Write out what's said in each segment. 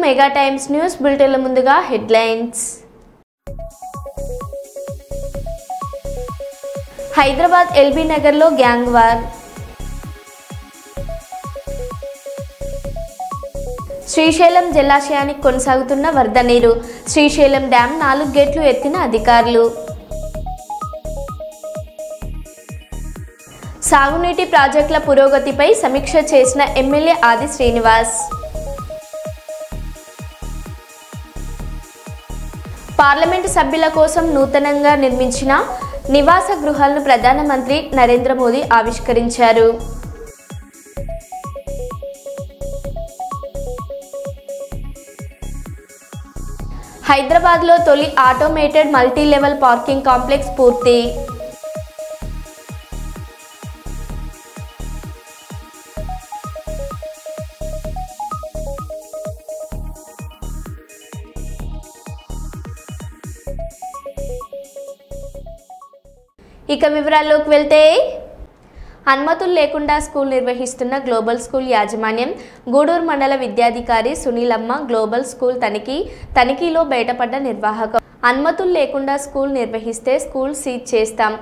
Mega times news బులెటిన్ల ముందుగా headlines. Hyderabad LB నగర్లో gang war. Srisailam జలాశయానికి కొనసాగుతున్న వరద నీరు. శ్రీశైలం డ్యాం 4 గేట్లు ఎత్తిన అధికారులు. సాగునీటి ప్రాజెక్టుల పురోగతిపై సమీక్ష చేసిన ఎమ్మెల్యే ఆది శ్రీనివాస్. పార్లమెంటు సభ్యుల కోసం నూతనంగా నిర్మించిన నివాస గృహాలను ప్రధానమంత్రి నరేంద్ర మోదీ ఆవిష్కరించారు. హైదరాబాద్లో తొలి automated multi level parking complex పూర్తి. ఇక వివరాల్లోకి వెళ్తే, అనుమతులు లేకుండా స్కూల్ నిర్వహిస్తున్న గ్లోబల్ స్కూల్ యాజమాన్యం గూడూరు మండల విద్యాధికారి సునీలమ్మ గ్లోబల్ స్కూల్ తనిఖీలో బయటపడ్డ నిర్వాహకం. అనుమతులు లేకుండా స్కూల్ నిర్వహిస్తే స్కూల్ సీజ్ చేస్తాం.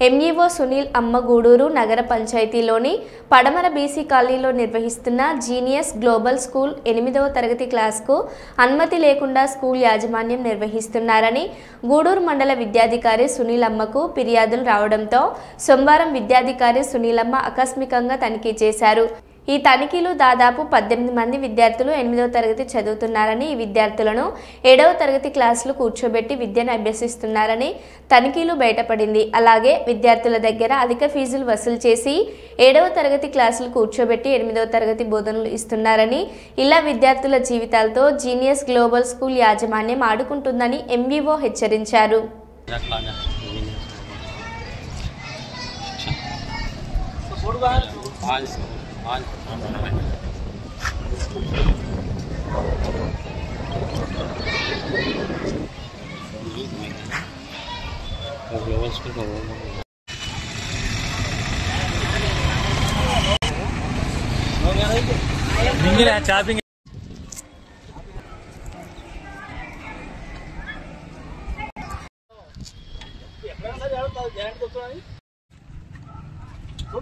ఎంఈఓ సునీల్ అమ్మ గూడూరు నగర పంచాయతీలోని పడమర బీసీ కాలనీలో నిర్వహిస్తున్న జీనియస్ గ్లోబల్ స్కూల్ 8వ తరగతి క్లాస్కు అనుమతి లేకుండా స్కూల్ యాజమాన్యం నిర్వహిస్తున్నారని గూడూరు మండల విద్యాధికారి సునీల్ అమ్మకు ఫిర్యాదులు రావడంతో సోమవారం విద్యాధికారి సునీలమ్మ ఆకస్మికంగా తనిఖీ చేశారు. ఈ తనిఖీలు దాదాపు 18 మంది విద్యార్థులు 8వ తరగతి చదువుతున్నారని, ఈ విద్యార్థులను 7వ తరగతి క్లాసులు కూర్చోబెట్టి విద్యను అభ్యసిస్తున్నారని తనిఖీలు బయటపడింది. అలాగే విద్యార్థుల దగ్గర అధిక ఫీజులు వసూలు చేసి 7వ తరగతి క్లాసులు కూర్చోబెట్టి 8వ తరగతి బోధనలు ఇస్తున్నారని, ఇలా విద్యార్థుల జీవితాలతో జీనియస్ గ్లోబల్ స్కూల్ యాజమాన్యం ఆడుకుంటుందని ఎంఈఓ హెచ్చరించారు. చాపింగ్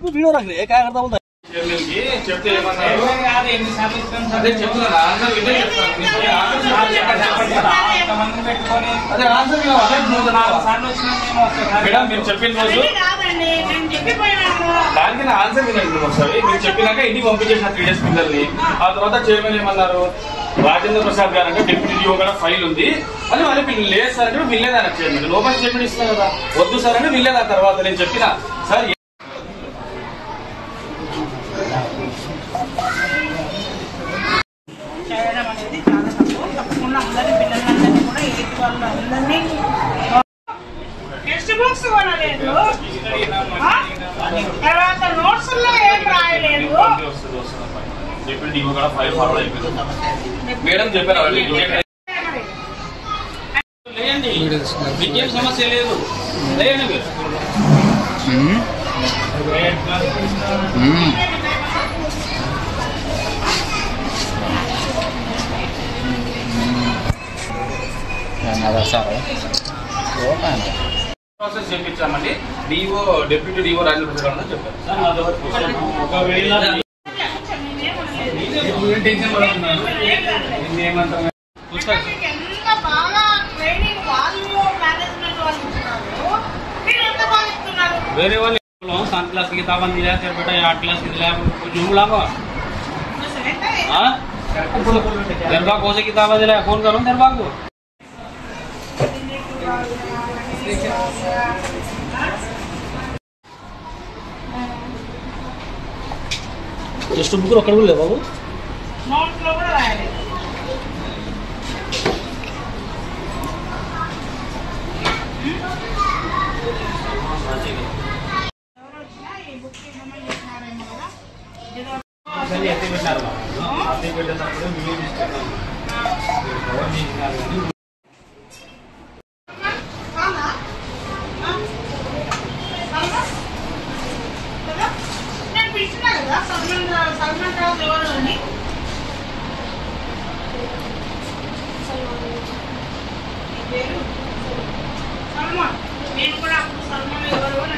वीडियो रख रहे क्या करता बोलता చెప్తే మేడం మీరు చెప్పిన రోజు దానికి నా ఆన్సర్ వినండి ఒకసారి. మీరు చెప్పినాక ఇంటికి పంపించేసిన 3 days పిల్లల్ని. ఆ తర్వాత చైర్మన్ ఏమన్నారు, రాజేంద్ర ప్రసాద్ గారు అంటే డిప్యూటీ డిఓ కూడా ఫైల్ ఉంది అని వాళ్ళు పిల్లలు లేదు సార్ అంటే వీళ్ళేదా చైర్మన్ లోపల స్టేట్మెంట్ ఇస్తున్నారు కదా, వద్దు సార్ అంటే వీళ్ళేదా. తర్వాత నేను చెప్పిన సార్ టెక్స్ట్ బుక్స్ కొనలేదు, తర్వాత నోట్స్ లో ఏం రాయలేదు. మేడం చెప్పారు లేండి, మీకేం సమస్య లేదు లేండి మీరు. ప్రాసెస్ చేయించామండి. DO deputy DO Rajendra Prasad అని చెప్పారు. వేరే వాళ్ళు सात क्लास की किताबें दिला तेरे बेटा 8 क्लास की दिला जूम लागा हां तेरे बा कौन सी किताबें दिला फोन करूं तेरे बा को टेस्ट बुक रखड़ ले बाबू नोट्स లో కూడా రాయలేదు. సల్మాన్ నేను కూడా అప్పుడు సల్మాన్ ఎవరు అని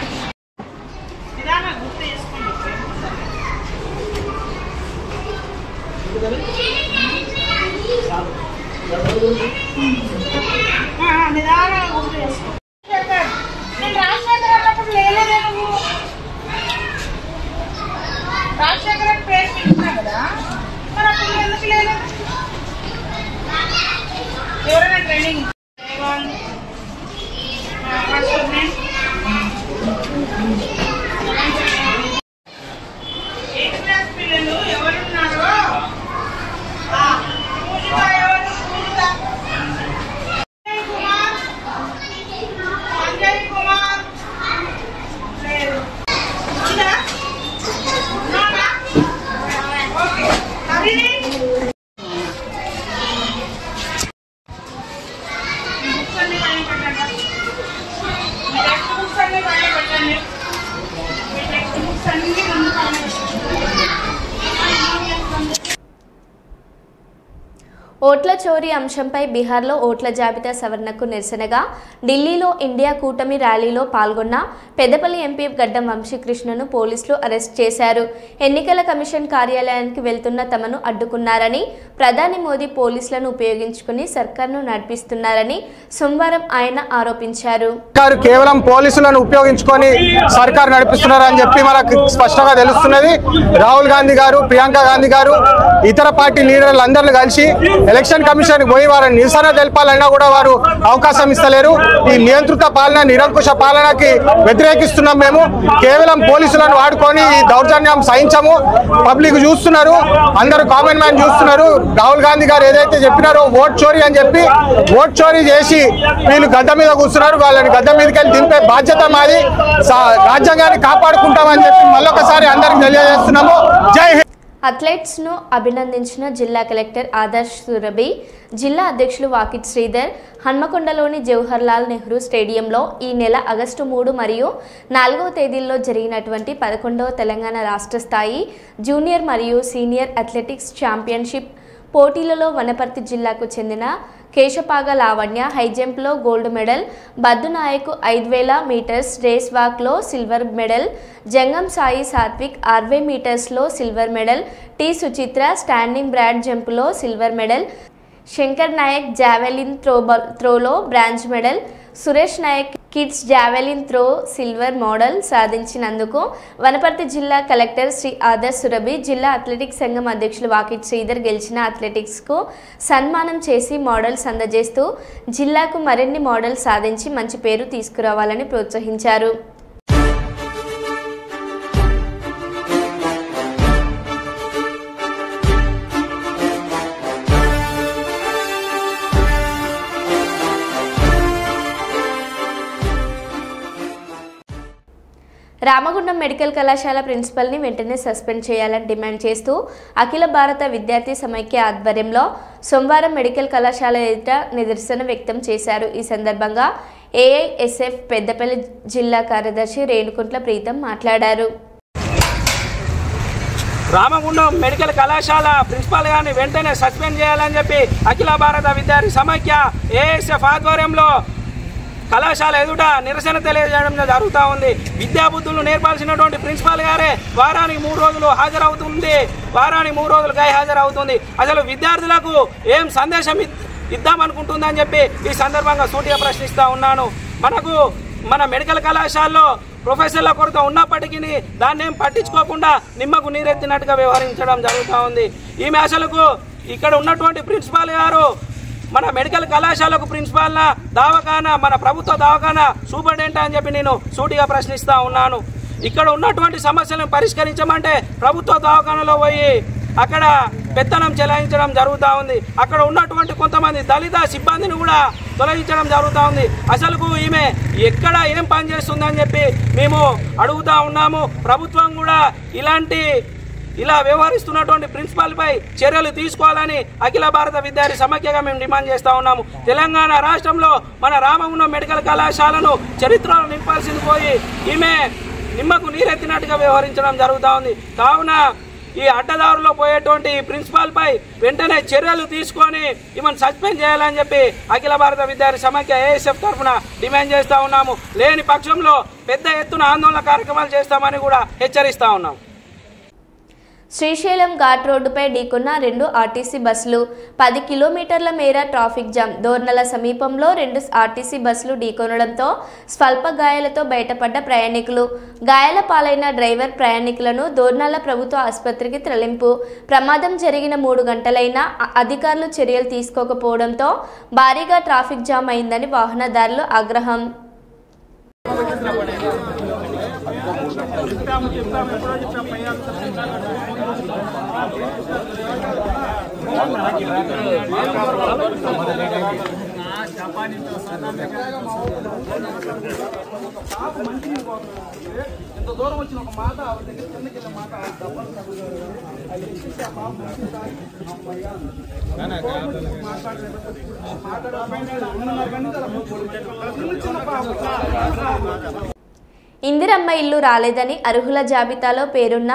నిదానంగా గుర్తు చేసుకోండి. నిదానంగా గుర్తు చేసుకో. నేను రాజశేఖర్ అన్నప్పుడు లేలేదే నువ్వు. రాజశేఖర్ పేరు పిలిచినా కదా, మరి అప్పుడు ఎందుకు లేదు? ఎవరైనా ట్రైనింగ్ ఏ క్లాస్ పిల్లలు ఎవరున్నారో పూజిత ఎవరు? పూజిత కుమార్, సంజయ్ కుమార్ లేదు. ఉందా? ఉన్నారా? ఓకే. హరిణి ఓట్ల చోరీ అంశంపై బీహార్లో ఓట్ల జాబితా సవరణకు నిరసనగా ఢిల్లీలో ఇండియా కూటమి ర్యాలీలో పాల్గొన్న పెద్దపల్లి ఎంపీ గడ్డం వంశీకృష్ణను పోలీసులు అరెస్ట్ చేశారు. ఎన్నికల కమిషన్ కార్యాలయానికి వెళ్తున్న తమను అడ్డుకున్నారని, ప్రధాని మోదీ పోలీసులను ఉపయోగించుకుని సర్కార్ను నడిపిస్తున్నారని సోమవారం ఆయన ఆరోపించారు. కేవలం పోలీసులను ఉపయోగించుకొని సర్కార్ నడిపిస్తున్నారని చెప్పి మనకు స్పష్టంగా తెలుస్తున్నది. రాహుల్ గాంధీ గారు, ప్రియాంక గాంధీ గారు, ఇతర పార్టీ లీడర్లు అందరూ కలిసి ఎలక్షన్ కమిషన్ పోయి వారిని నిరసన తెలపాలన్నా కూడా వారు అవకాశం ఇస్తలేరు. ఈ నియంత్రిత పాలన, నిరంకుశ పాలనకి వ్యతిరేకిస్తున్నాం. మేము కేవలం పోలీసులను వాడుకొని ఈ దౌర్జన్యం సహించము. పబ్లిక్ చూస్తున్నారు, అందరూ కామన్ మ్యాన్ చూస్తున్నారు. రాహుల్ గాంధీ గారు ఏదైతే చెప్పినారో ఓట్ చోరీ అని చెప్పి ఓట్ చోరీ చేసి వీళ్ళు గద్ద మీద కూర్చున్నారు. వాళ్ళని గద్ద మీదకి వెళ్ళి దింపే బాధ్యత మాది. రాజ్యాంగాన్ని కాపాడుకుంటామని చెప్పి మళ్ళొకసారి అందరికి తెలియజేస్తున్నాము. జై హింద్. అథ్లెట్స్ను అభినందించిన జిల్లా కలెక్టర్ ఆదర్శ్ సురభి, జిల్లా అధ్యక్షులు వాకిట్ శ్రీధర్ హన్మకొండలోని జవహర్ లాల్ నెహ్రూ స్టేడియంలో ఈ నెల ఆగస్టు 3 మరియు 4వ తేదీల్లో జరిగినటువంటి 11వ తెలంగాణ రాష్ట్ర స్థాయి జూనియర్ మరియు సీనియర్ అథ్లెటిక్స్ ఛాంపియన్షిప్ పోటీలలో వనపర్తి జిల్లాకు చెందిన కేశపాగ లావణ్య హైజంప్లో gold medal, Baddu Naik 5000 metres race వాక్లో సిల్వర్ మెడల్, జంగం సాయి సాత్విక్ 60 మీటర్స్లో silver medal, T Suchitra standing broad జంప్లో silver medal, Shankar Naik javelin త్రోలో bronze medal, Suresh Naik kids javelin throw silver medal సాధించినందుకు వనపర్తి జిల్లా కలెక్టర్ శ్రీ ఆదర్శ్ సురభి, జిల్లా అథ్లెటిక్స్ సంఘం అధ్యక్షులు వాకిట్ శ్రీధర్ గెలిచిన అథ్లెటిక్స్కు సన్మానం చేసి మోడల్స్ అందజేస్తూ జిల్లాకు మరిన్ని మోడల్స్ సాధించి మంచి పేరు తీసుకురావాలని ప్రోత్సహించారు. రామగుండం మెడికల్ కళాశాల ప్రిన్సిపల్ని వెంటనే సస్పెండ్ చేయాలని డిమాండ్ చేస్తూ అఖిల భారత విద్యార్థి సమైక్య ఆధ్వర్యంలో సోమవారం మెడికల్ కళాశాల ఎదుట నిరసన వ్యక్తం చేశారు. ఈ సందర్భంగా ఏఐఎస్ఎఫ్ పెద్దపల్లి జిల్లా కార్యదర్శి రేణుకుంట్ల ప్రీతం మాట్లాడారు. రామగుండం మెడికల్ కళాశాల ప్రిన్సిపాల్ గారిని వెంటనే సస్పెండ్ చేయాలని చెప్పి అఖిల భారత విద్యార్థి సమైక్య ఏఐఎస్ఎఫ్ ఆధ్వర్యంలో కళాశాల ఎదుట నిరసన తెలియజేయడం జరుగుతూ ఉంది. విద్యాబుద్ధులు నేర్పాల్సినటువంటి ప్రిన్సిపాల్ గారే వారానికి 3 రోజులు హాజరవుతుంది, వారానికి 3 రోజులు గైహాజరవుతుంది. అసలు విద్యార్థులకు ఏం సందేశం ఇద్దామనుకుంటుందని చెప్పి ఈ సందర్భంగా సూటిగా ప్రశ్నిస్తూ ఉన్నాను. మన మెడికల్ కళాశాలలో ప్రొఫెసర్ల కొరత ఉన్నప్పటికీ దాన్ని ఏం పట్టించుకోకుండా నిమ్మకు నీరెత్తినట్టుగా వ్యవహరించడం జరుగుతూ ఉంది. ఈమె అసలుకు ఇక్కడ ఉన్నటువంటి ప్రిన్సిపాల్ గారు మన మెడికల్ కళాశాలకు ప్రిన్సిపాల్న దవాఖానా, మన ప్రభుత్వ దవాఖానా సూపరింటెండెంట్ అని చెప్పి నేను సూటిగా ప్రశ్నిస్తూ ఉన్నాను. ఇక్కడ ఉన్నటువంటి సమస్యలను పరిష్కరించమంటే ప్రభుత్వ దవాఖానాలో పోయి అక్కడ పెత్తనం చెలాయించడం జరుగుతూ ఉంది. అక్కడ ఉన్నటువంటి కొంతమంది దళిత సిబ్బందిని కూడా తొలగించడం జరుగుతూ ఉంది. అసలుకు ఈమె ఎక్కడ ఏం పని చేస్తుందని చెప్పి మేము అడుగుతూ ఉన్నాము. ప్రభుత్వం కూడా ఇలా వ్యవహరిస్తున్నటువంటి ప్రిన్సిపాల్ పై చర్యలు తీసుకోవాలని అఖిల భారత విద్యార్థి సమైక్యగా మేము డిమాండ్ చేస్తూ ఉన్నాము. తెలంగాణ రాష్ట్రంలో మన రామగుండం మెడికల్ కళాశాలను చరిత్రలో నింపాల్సింది పోయి ఈమె నిమ్మకు నీరెత్తినట్టుగా వ్యవహరించడం జరుగుతూ ఉంది. కావున ఈ అడ్డదారులో పోయేటువంటి ప్రిన్సిపాల్ పై వెంటనే చర్యలు తీసుకొని ఈమెను సస్పెండ్ చేయాలని చెప్పి అఖిల భారత విద్యార్థి సమాఖ్య ఏఎస్ఎఫ్ తరఫున డిమాండ్ చేస్తా ఉన్నాము. లేని పక్షంలో పెద్ద ఎత్తున ఆందోళన కార్యక్రమాలు చేస్తామని కూడా హెచ్చరిస్తా ఉన్నాం. శ్రీశైలం ఘాట్ రోడ్డుపై ఢీకొన్న 2 ఆర్టీసీ బస్సులు. 10 కిలోమీటర్ల మేర ట్రాఫిక్ జామ్. దోర్నల సమీపంలో 2 ఆర్టీసీ బస్సులు ఢీకొనడంతో స్వల్ప గాయాలతో బయటపడ్డ ప్రయాణికులు. గాయాల పాలైన డ్రైవర్ ప్రయాణికులను దోర్నల ప్రభుత్వ ఆసుపత్రికి తరలింపు. ప్రమాదం జరిగిన 3 గంటలైనా అధికారులు చర్యలు తీసుకోకపోవడంతో భారీగా ట్రాఫిక్ జామ్ అయిందని వాహనదారులు ఆగ్రహం. ఎంత దూరం వచ్చిన ఒక మాట దగ్గర కిందకి వెళ్ళే మాట ఇందిరమ్మ ఇల్లు రాలేదని, అర్హుల జాబితాలో పేరున్న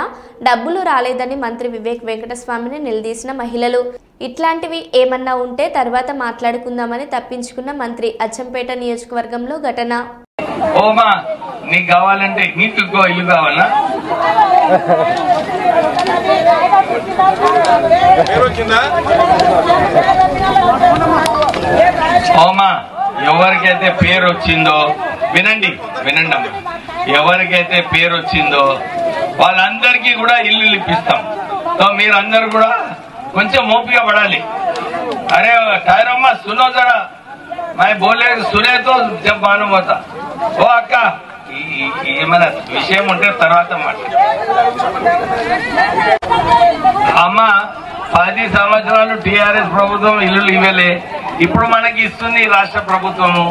డబ్బులు రాలేదని మంత్రి వివేక్ వెంకటస్వామిని నిలదీసిన మహిళలు. ఇట్లాంటివి ఏమన్నా ఉంటే తర్వాత మాట్లాడుకుందామని తప్పించుకున్న మంత్రి. అచ్చంపేట నియోజకవర్గంలో ఘటన. ఓమా నీకు కావాలంటే నీకు ఇల్లు కావాలా? ఓమా ఎవరికైతే పేరు వచ్చిందో వినండి అమ్మా, ఎవరికైతే పేరు వచ్చిందో వాళ్ళందరికీ కూడా ఇల్లు ఇప్పిస్తాం. సో మీరందరూ కూడా కొంచెం ఓపిక పడాలి. అరే టైరమ్మా సునో జరా मैं बोले सुने तो जब मालूम होता. ఓ అక్క ఏమైనా విషయం ఉంటే తర్వాత అమ్మ 10 సంవత్సరాలు టీఆర్ఎస్ ప్రభుత్వం ఇల్లు ఇవ్వలే, ఇప్పుడు మనకి ఇస్తుంది రాష్ట్ర ప్రభుత్వము.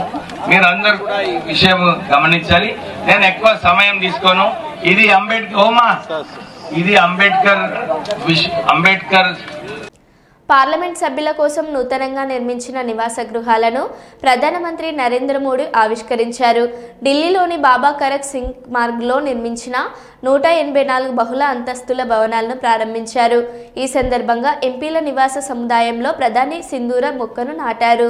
మీరందరూ కూడా ఈ విషయం గమనించాలి. నేను ఎక్కువ సమయం తీసుకోను. ఇది అంబేద్కర్ పార్లమెంట్ సభ్యుల కోసం నూతనంగా నిర్మించిన నివాస గృహాలను ప్రధానమంత్రి నరేంద్ర మోడీ ఆవిష్కరించారు. ఢిల్లీలోని బాబా కరక్ సింగ్ మార్గ్లో నిర్మించిన 184 బహుళ అంతస్తుల భవనాలను ప్రారంభించారు. ఈ సందర్భంగా ఎంపీల నివాస సముదాయంలో ప్రధాని సింధూర మొక్కను నాటారు.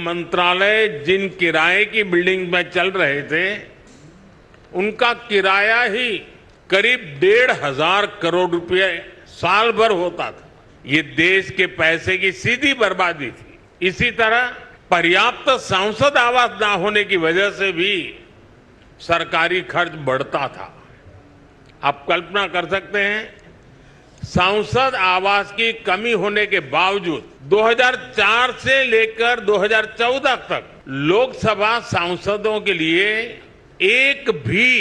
मंत्रालय जिन किराए की बिल्डिंग में चल रहे थे उनका किराया ही करीब 1,500 करोड़ रुपए साल भर होता था. ये देश के पैसे की सीधी बर्बादी थी. इसी तरह पर्याप्त सांसद आवास न होने की वजह से भी सरकारी खर्च बढ़ता था. आप कल्पना कर सकते हैं, सांसद आवास की कमी होने के बावजूद 2004 से लेकर 2014 तक लोकसभा सांसदों के लिए एक भी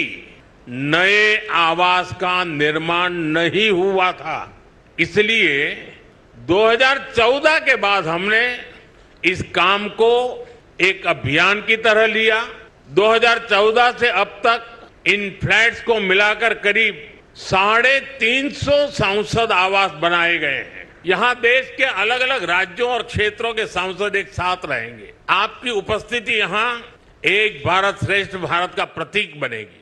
नए आवास का निर्माण नहीं हुआ था. इसलिए 2014 के बाद हमने इस काम को एक अभियान की तरह लिया. 2014 से अब तक इन फ्लैट्स को मिलाकर करीब 350 सांसद आवास बनाए गए हैं. यहां देश के अलग अलग राज्यों और क्षेत्रों के सांसद एक साथ रहेंगे. आपकी उपस्थिति यहां एक भारत श्रेष्ठ भारत का प्रतीक बनेगी.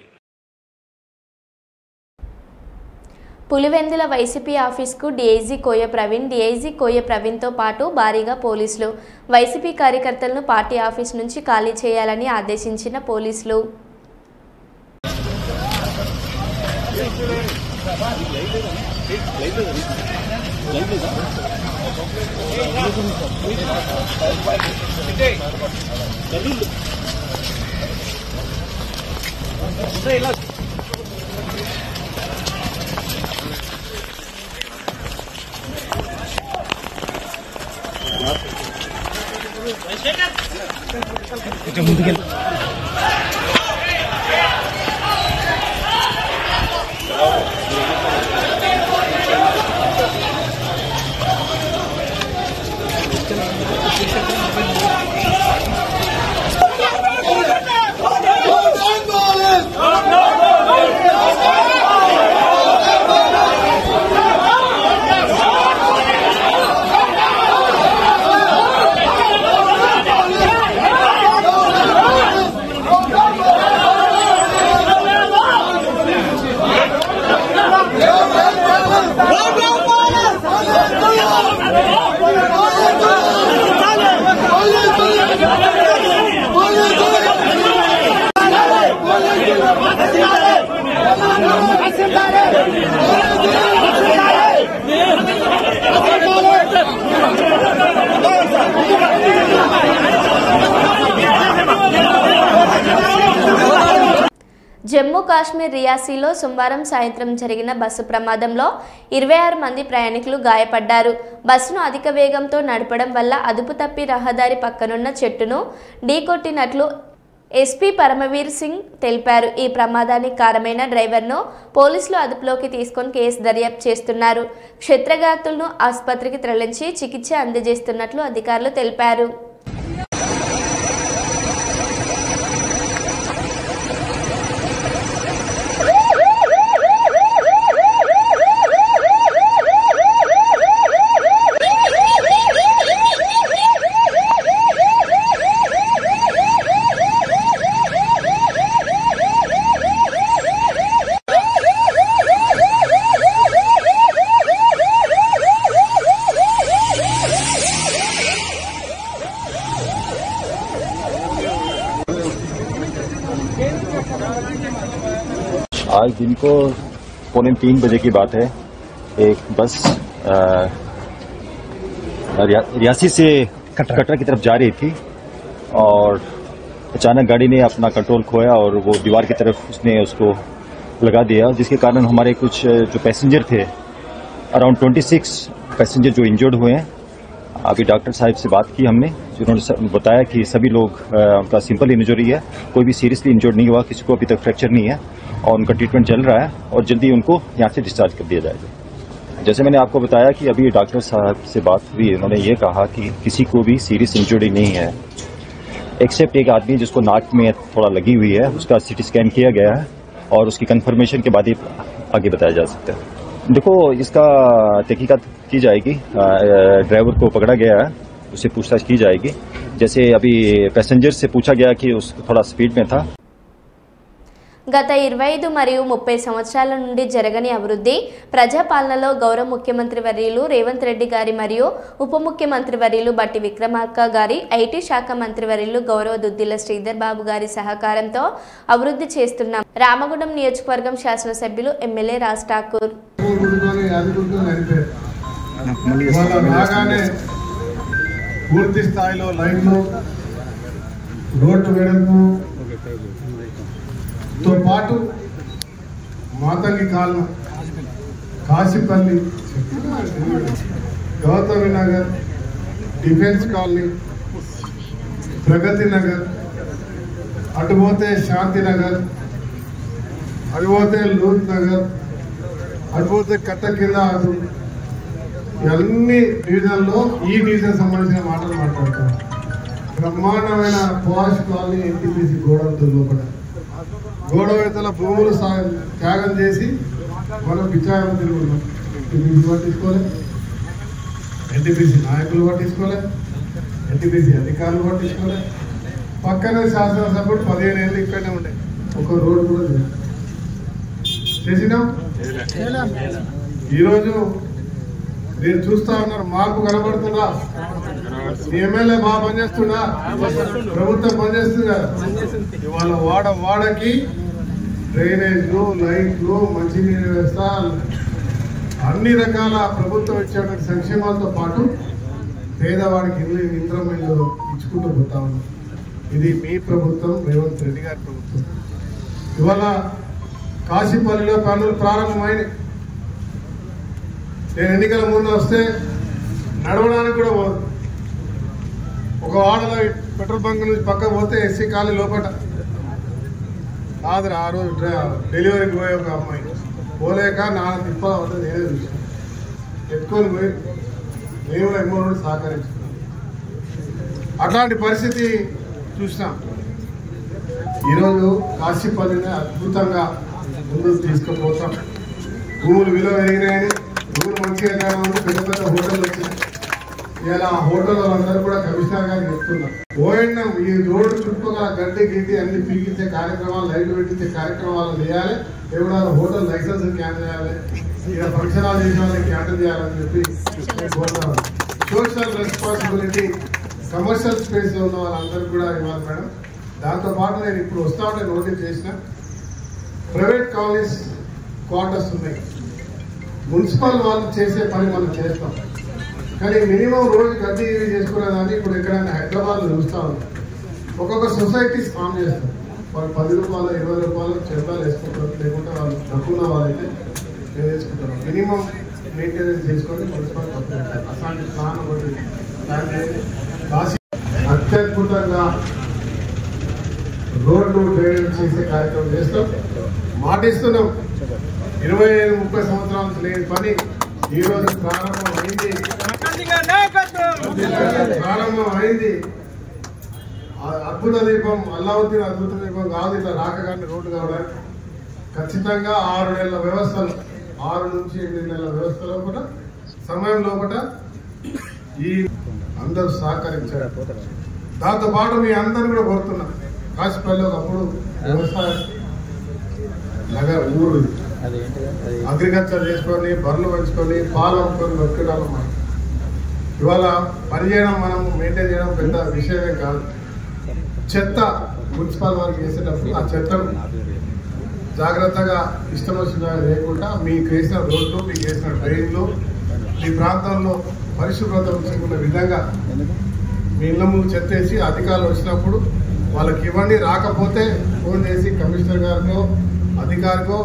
పులివెందుల వైసీపీ ఆఫీస్కు డీఐజీ కోయ ప్రవీణ్తో పాటు భారీగా పోలీసులు. వైసీపీ కార్యకర్తలను పార్టీ ఆఫీస్ నుంచి ఖాళీ చేయాలని ఆదేశించిన పోలీసులు. జమ్మూ కాశ్మీర్ రియాసీలో సోమవారం సాయంత్రం జరిగిన బస్సు ప్రమాదంలో 26 మంది ప్రయాణికులు గాయపడ్డారు. బస్సును అధిక వేగంతో నడపడం వల్ల అదుపు తప్పి రహదారి పక్కనున్న చెట్టును ఢీకొట్టినట్లు ఎస్పీ పరమవీర్ సింగ్ తెలిపారు. ఈ ప్రమాదానికి కారణమైన డ్రైవర్ను పోలీసులు అదుపులోకి తీసుకొని కేసు దర్యాప్తు చేస్తున్నారు. క్షతగాత్రులను ఆసుపత్రికి తరలించి చికిత్స అందజేస్తున్నట్లు అధికారులు తెలిపారు. आज दिन को 2:45 बजे की बात है। एक बस रियासी से कटरा की तरफ जा रही थी और अचानक गाड़ी ने अपना कंट्रोल खोया और वो दीवार की तरफ उसने उसको लगा दिया, जिसके कारण हमारे कुछ जो पैसेंजर थे अराउंड 26 पैसेंजर जो इंजर्ड हुए हैं। अभी डॉक्टर साहब से बात की हमने, जिन्होंने बताया कि सभी लोग उनका सिंपल इंजरी है, कोई भी सीरियसली इंजर्ड नहीं हुआ, किसी को अभी तक फ्रैक्चर नहीं है और उनका ट्रीटमेंट चल रहा है और जल्दी उनको यहाँ से डिस्चार्ज कर दिया जाएगा। जैसे मैंने आपको बताया कि अभी डॉक्टर साहब से बात हुई, उन्होंने ये कहा कि किसी को भी सीरियस इंजरी नहीं है एक्सेप्ट एक आदमी जिसको नाक में थोड़ा लगी हुई है, उसका सीटी स्कैन किया गया है और उसकी कंफर्मेशन के बाद ही आगे बताया जा सकता है। देखो, इसका तहकीकात की जाएगी, ड्राइवर को पकड़ा गया है, उससे पूछताछ की जाएगी। जैसे अभी पैसेंजर से पूछा गया कि उस थोड़ा स्पीड में था। గత 25 మరియు 30 సంవత్సరాల నుండి జరగని అభివృద్ధి ప్రజాపాలనలో గౌరవ ముఖ్యమంత్రి వర్యులు రేవంత్ రెడ్డి గారి మరియు ఉప ముఖ్యమంత్రి వర్యులు బట్టి విక్రమార్క గారి ఐటీ శాఖ మంత్రి వర్యులు గౌరవ దుద్దిల శ్రీధర్ బాబు గారి సహకారంతో అభివృద్ధి చేస్తున్నాం. రామగుండం నియోజకవర్గం శాసనసభ్యులు ఎమ్మెల్యే రాజ్ ఠాకూర్ పూర్తి స్థాయిలో లైన్లు రోడ్డు వెడల్పు తో పాటు మాతంగి కాలన, కాశీపల్లి, గౌతమి నగర్, డిఫెన్స్ కాలనీ, ప్రగతి నగర్, అటుపోతే శాంతి నగర్, అటుపోతే లూత్ నగర్, అటుపోతే కట్టకిల్లాదు, ఇవన్నీ డివిజన్లో ఈ డివిజన్ సంబంధించిన మాటలు మాట్లాడుతాం. బ్రహ్మాండమైన పాష్ కాలనీ ఎన్టీపీసీ గోడలతో లోపల గోడవేతల భూములు త్యాగం చేసి మనం పిచ్చాయం తిరుగుతున్నాం. ఎన్టీపీసీ పట్టించుకోలే, ఎన్టీపీసీ నాయకులు పట్టించుకోలే, ఎన్టీపీసీ అధికారులు పట్టించుకోలే. పక్కనే శాసనసభ్యుడు 15 ఏళ్ళు ఇక్కడనే ఉండే, ఒక రోడ్డు కూడా చేసినాం. ఈరోజు మీరు చూస్తా ఉన్నారు, మార్పు కనబడుతుందా? మీ ఎమ్మెల్యే బాగా పనిచేస్తుందా? ప్రభుత్వం పనిచేస్తుందా? ఇవాళ వాడకి డ్రైనేజ్లు, లైట్లు, మంచినీరు వ్యవస్థ, అన్ని రకాల ప్రభుత్వం ఇచ్చే సంక్షేమాలతో పాటు పేదవాడికి ఇంద్రం ఇల్లు ఇచ్చుకుంటూ పోతా ఉన్నాం. ఇది మీ ప్రభుత్వం, రేవంత్ రెడ్డి గారి ప్రభుత్వం. ఇవాళ కాశీపల్లిలో పనులు ప్రారంభమైనవి. నేను ఎన్నికల ముందు వస్తే నడవడానికి కూడా పోదు. ఒక వాడలో పెట్రోల్ బంక్ నుంచి పక్క పోతే ఎస్సీ కాలనీ లోపల కాదురా ఆ రోజు డెలివరీకి పోయే ఒక అమ్మాయి పోలేక నాన్న తిప్పాలంటే నేనే చూసాను ఎత్తుకొని పోయి నేను కూడా ఎన్నో రోజులు సహకరించుకున్నాను. అట్లాంటి పరిస్థితి చూసినాం. ఈరోజు కాశీపల్లిని అద్భుతంగా ముందుకు తీసుకుపోతాం. భూములు విలువ పెరిగినాయని భూములు మంచిగా ఉంది, పెద్ద పెద్ద హోటళ్ళు వచ్చినాయి. ఇలా ఆ హోటల్ వాళ్ళందరూ కూడా కమిషనర్ గారికి చెప్తున్నారు. ఓఎన్ఎం ఈ రోడ్డు చుట్టుపక్కల గడ్డి గిడ్డి అన్ని పీకించే కార్యక్రమాలు, లైట్లు పెట్టించే కార్యక్రమాలు చేయాలి. ఎవరైనా హోటల్ లైసెన్స్ క్యాన్సిల్ చేయాలి, ఇలా ఫంక్షన్ హాల్ చేసిన వాళ్ళకి క్యాన్సిల్ చేయాలని చెప్పి కోరుతాను. సోషల్ రెస్పాన్సిబిలిటీ కమర్షియల్ స్పేస్ లో ఉన్న వాళ్ళందరూ కూడా ఇవ్వాలి మేడం. దాంతోపాటు నేను ఇప్పుడు వస్తా ఉంటే నోటీస్ చేసిన ప్రైవేట్ కాలేజ్ క్వార్టర్స్ ఉన్నాయి. మున్సిపల్ వాళ్ళు చేసే పని మనం చేస్తాం, కానీ మినిమం రోజు గడ్డి చేసుకునేదాన్ని ఇప్పుడు ఎక్కడైనా హైదరాబాద్లో చూస్తూ ఉన్నాం. ఒక్కొక్క సొసైటీస్ ఫామ్ చేస్తారు. వాళ్ళు 10 రూపాయలు 20 రూపాయలు చందాలు వేసుకుంటారు, లేకుంటే వాళ్ళు డబ్బున్న వాళ్ళైతే వేసుకుంటారు. మినిమం మెయింటెనెన్స్ చేసుకొని మున్సిపల్ అట్లాంటి ప్లాన్ ఒకటి ప్లాన్ చేసి అత్యద్భుతంగా రోడ్లు డ్రైనేజ్ చేసే కార్యక్రమం చేస్తాం. మాటిస్తున్నాం. 25-30 సంవత్సరాల నుంచి లేని పని ఈ రోజు ప్రారంభం అయింది. అద్భుత దీపం అల్లావుద్దీన్ అద్భుత దీపం కాదు, ఇట్లా రాకగానే రోడ్డు కావడానికి ఖచ్చితంగా 6 నెలల వ్యవస్థలు, 6 నుంచి 8 నెలల వ్యవస్థ లోపల సమయం లోపల ఈ అందరూ సహకరించారు. దాంతోపాటు మీ అందరూ కూడా కోరుతున్నారు. కాశీపల్లి ఒకప్పుడు వ్యవసాయ నగర ఊరు, అగ్రికల్చర్ చేసుకొని బర్రెలు పెంచుకొని పాలు అమ్ముకొని బతికడం. ఇవాళ పనిచేయడం మనం మెయింటైన్ చేయడం పెద్ద విషయమే కాదు. చెత్త మున్సిపల్ వారికి చేసేటప్పుడు ఆ చెత్తను జాగ్రత్తగా ఇష్టం వచ్చిన లేకుండా మీకు వేసిన రోడ్లు, మీకు వేసిన డ్రైన్లు, మీ ప్రాంతంలో పరిశుభ్రత ఉంచుకున్న విధంగా మీ ఇళ్ళ ముందు చెత్త వేసి అధికారులు వచ్చినప్పుడు వాళ్ళకి ఇవ్వండి. రాకపోతే ఫోన్ చేసి కమిషనర్ గారికో అధికారికో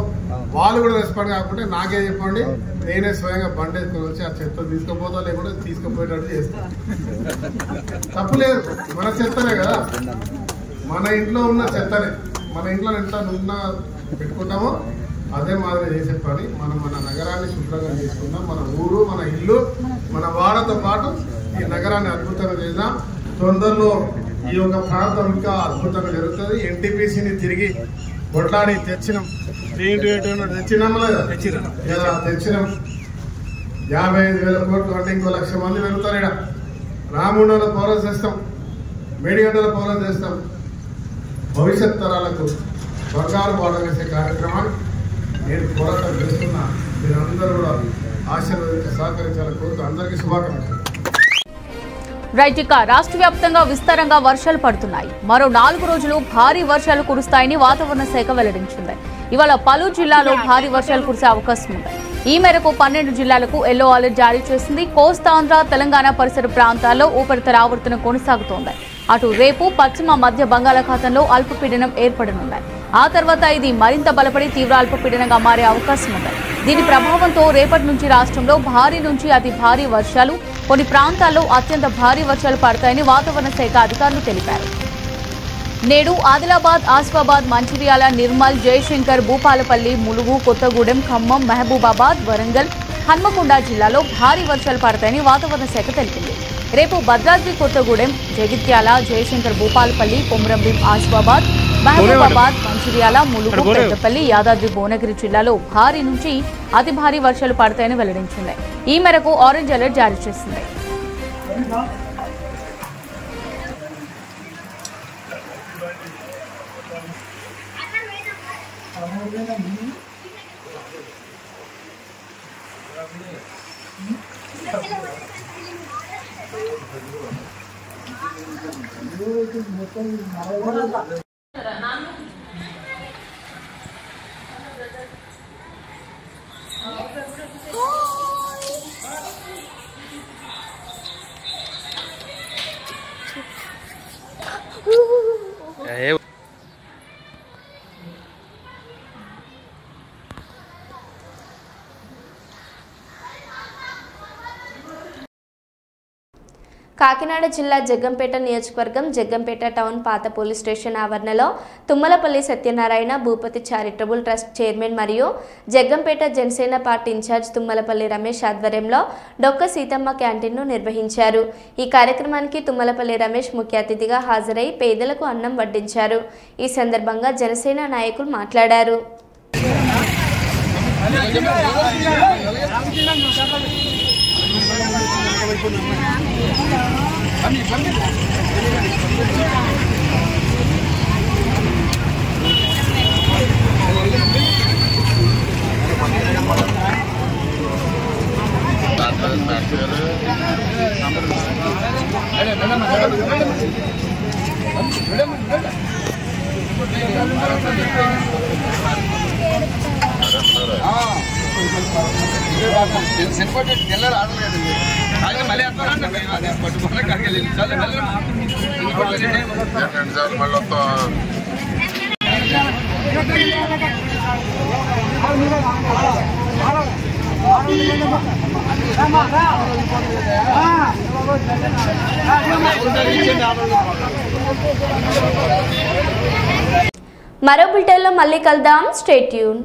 వాళ్ళు కూడా రెస్పాండ్ కాకపోతే నాకే చెప్పండి, నేనే స్వయంగా బండి వేసుకొని వచ్చి ఆ చెత్త తీసుకుపోతా, లేకుంటే తీసుకుపోయేటట్టు చేస్తాను. తప్పులేదు, మన చెత్తనే కదా, మన ఇంట్లో ఉన్న చెత్తనే. మన ఇంట్లో ఎంత నున్న పెట్టుకుంటామో అదే మాదిరి చేసే పని. మనం మన నగరాన్ని శుభ్రంగా చేసుకుందాం. మన ఊరు, మన ఇల్లు, మన వాడతో పాటు ఈ నగరాన్ని అద్భుతంగా చేద్దాం. తొందరలో ఈ యొక్క ప్రాంతం ఇంకా అద్భుతంగా జరుగుతుంది. ఎన్టీపీసీని తిరిగి కొట్లాడి తెచ్చినాం. తెచ్చినాం లేదా? తెచ్చినాం. 55,000 కోట్లు అంటే ఇంకో 1,00,000 మంది పెరుగుతారు. ఇక్కడ రాముండలో పౌరం చేస్తాం, మేడిగడ్డలో పౌరం చేస్తాం. భవిష్యత్ తరాలకు బంగారు బాట వేసే కార్యక్రమాన్ని నేను పోరాటం చేస్తున్నా. మీరందరూ కూడా ఆశీర్వదించి సహకరించాలని కోరుతూ అందరికీ శుభాకాంక్షలు. రైట్, ఇక రాష్ట్ర వ్యాప్తంగా విస్తారంగా వర్షాలు పడుతున్నాయి. మరో 4 రోజులు భారీ వర్షాలు కురుస్తాయని వాతావరణ శాఖ వెల్లడించింది. ఇవాళ పలు జిల్లాలో భారీ వర్షాలు కురిసే అవకాశం ఉంది. ఈ మేరకు 12 జిల్లాలకు ఎల్లో అలర్ట్ జారీ చేసింది. కోస్తాంధ్ర, తెలంగాణ పరిసర ప్రాంతాల్లో ఉపరితల ఆవర్తనం కొనసాగుతోంది. అటు రేపు పశ్చిమ మధ్య బంగాళాఖాతంలో అల్పపీడనం ఏర్పడనుంది. ఆ తర్వాత ఇది మరింత బలపడి తీవ్ర అల్పపీడనంగా మారే అవకాశం ఉంది. దీని ప్రభావంతో రేపటి నుంచి రాష్ట్రంలో భారీ నుంచి అతి భారీ వర్షాలు, కొన్ని ప్రాంతాల్లో అత్యంత భారీ వర్షాలు పడతాయని వాతావరణ శాఖ అధికారులు తెలిపారు. నేడు ఆదిలాబాద్, ఆసిఫాబాద్, మంచిర్యాల, నిర్మల్, జయశంకర్, భూపాలపల్లి, ములుగు, కొత్తగూడెం, ఖమ్మం, మహబూబాబాద్, వరంగల్, హన్మకొండ జిల్లాలో భారీ వర్షాలు పడతాయని వాతావరణ శాఖ తెలిపింది. రేపు భద్రాద్రి కొత్తగూడెం, జగిత్యాల, జయశంకర్, భూపాలపల్లి, కొమరంభీం, ఆసిఫాబాద్, మహబూబాబాద్, మంచిర్యాల, ములుగు, పెద్దపల్లి, యాదాద్రి, భువనగిరి జిల్లాలో భారీ నుంచి అతి భారీ వర్షాలు పడతాయని వెల్లడించింది. ఈ మేరకు ఆరెంజ్ అలర్ట్ జారీ చేసింది. కాకినాడ జిల్లా జగ్గంపేట నియోజకవర్గం జగ్గంపేట టౌన్ పాత పోలీస్ స్టేషన్ ఆవరణలో Tummalapalli Satyanarayana Bhupathi charitable trust chairman మరియు జగ్గంపేట జనసేన పార్టీ ఇన్ఛార్జ్ తుమ్మలపల్లి రమేష్ ఆధ్వర్యంలో డొక్క సీతమ్మ క్యాంటీన్ను నిర్వహించారు. ఈ కార్యక్రమానికి తుమ్మలపల్లి రమేష్ ముఖ్య అతిథిగా హాజరై పేదలకు అన్నం వడ్డించారు. ఈ సందర్భంగా జనసేన నాయకులు మాట్లాడారు. మరో బులెటిన్లో మళ్ళీ కలుద్దాం. Stay tune.